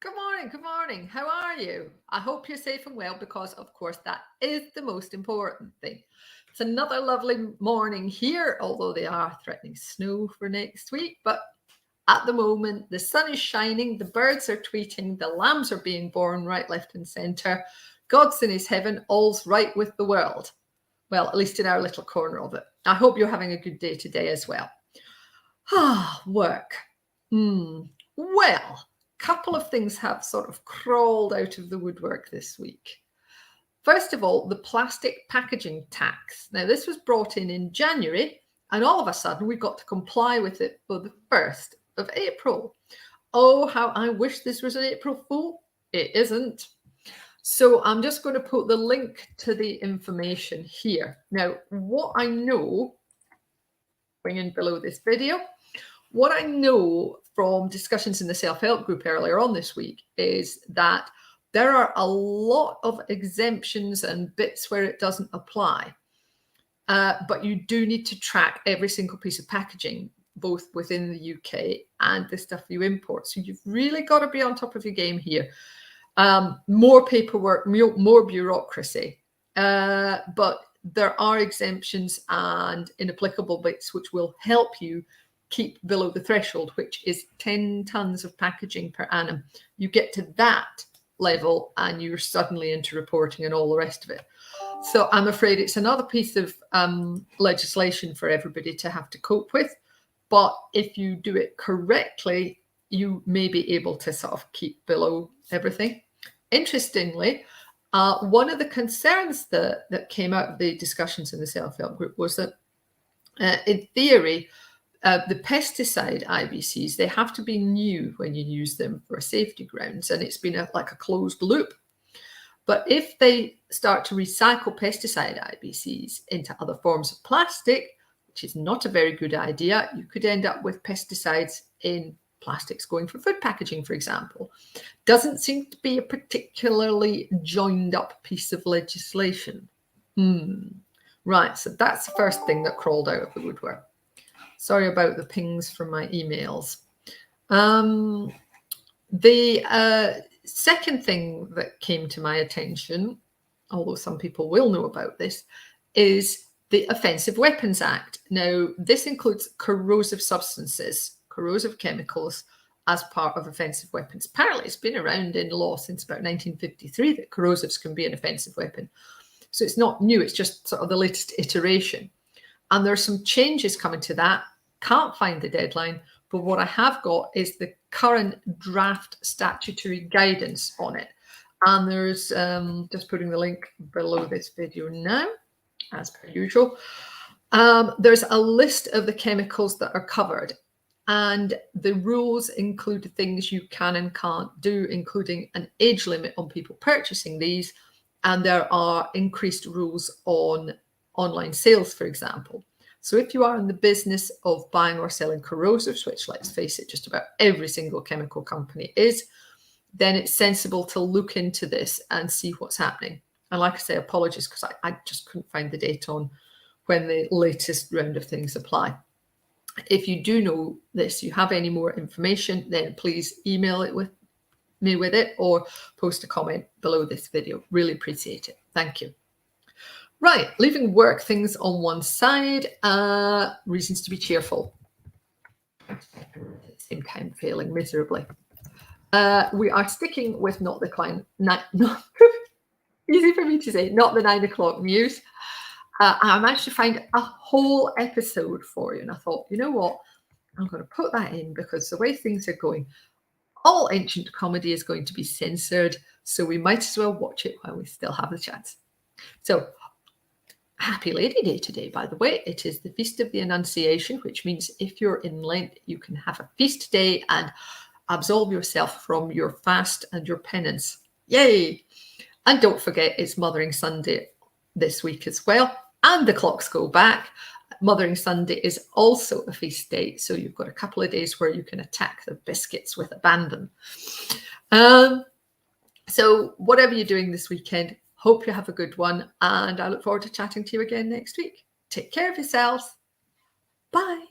Good morning. Good morning. How are you? I hope you're safe and well because, of course, that is the most important thing. It's another lovely morning here, although they are threatening snow for next week. But at the moment, the sun is shining, the birds are tweeting, the lambs are being born right, left, and centre. God's in his heaven, all's right with the world. Well, at least in our little corner of it. I hope you're having a good day today as well. Work. Well, couple of things have sort of crawled out of the woodwork this week. First of all, the plastic packaging tax. Now, this was brought in January, and all of a sudden we've got to comply with it for the 1st of April. Oh, how I wish this was an April Fool. It isn't. So I'm just going to put the link to the information here. Now, what I know, bring in below this video, what I know from discussions in the self-help group earlier on this week is that there are a lot of exemptions and bits where it doesn't apply. But you do need to track every single piece of packaging, both within the UK and the stuff you import. So you've really got to be on top of your game here. More paperwork, more bureaucracy. But there are exemptions and inapplicable bits which will help you keep below the threshold, which is 10 tons of packaging per annum. You get to that level and you're suddenly into reporting and all the rest of it. So I'm afraid it's another piece of legislation for everybody to have to cope with. But if you do it correctly, you may be able to sort of keep below everything. Interestingly, one of the concerns that came out of the discussions in the self-help group was that in theory, the pesticide IBCs, they have to be new when you use them for safety grounds, and it's been like a closed loop. But if they start to recycle pesticide IBCs into other forms of plastic, which is not a very good idea, you could end up with pesticides in plastics going for food packaging, for example. Doesn't seem to be a particularly joined up piece of legislation. Right, so that's the first thing that crawled out of the woodwork. Sorry about the pings from my emails. The second thing that came to my attention, although some people will know about this, is the Offensive Weapons Act. Now, this includes corrosive substances, corrosive chemicals, as part of offensive weapons. Apparently, it's been around in law since about 1953 that corrosives can be an offensive weapon. So it's not new, it's just sort of the latest iteration. And there are some changes coming to that. Can't find the deadline, but what I have got is the current draft statutory guidance on it. And there's, just putting the link below this video now, as per usual. There's a list of the chemicals that are covered, and the rules include things you can and can't do, including an age limit on people purchasing these. And there are increased rules on online sales, for example. So if you are in the business of buying or selling corrosives, which, let's face it, just about every single chemical company is, then it's sensible to look into this and see what's happening. And like I say, apologies, because I just couldn't find the date on when the latest round of things apply. If you do know this, you have any more information, then please email it with me with it or post a comment below this video. Really appreciate it. Thank you. Right, leaving work things on one side, reasons to be cheerful. Same time failing miserably. We are sticking with not the easy for me to say, not the 9 o'clock news. I managed to find a whole episode for you, and I thought, you know what, I'm going to put that in because the way things are going, all ancient comedy is going to be censored, so we might as well watch it while we still have the chance. So, Happy Lady Day today, by the way. It is the Feast of the Annunciation, which means if you're in Lent, you can have a feast day and absolve yourself from your fast and your penance. Yay! And don't forget, it's Mothering Sunday this week as well. And the clocks go back. Mothering Sunday is also a feast day, so you've got a couple of days where you can attack the biscuits with abandon. So whatever you're doing this weekend, hope you have a good one, and I look forward to chatting to you again next week. Take care of yourselves. Bye.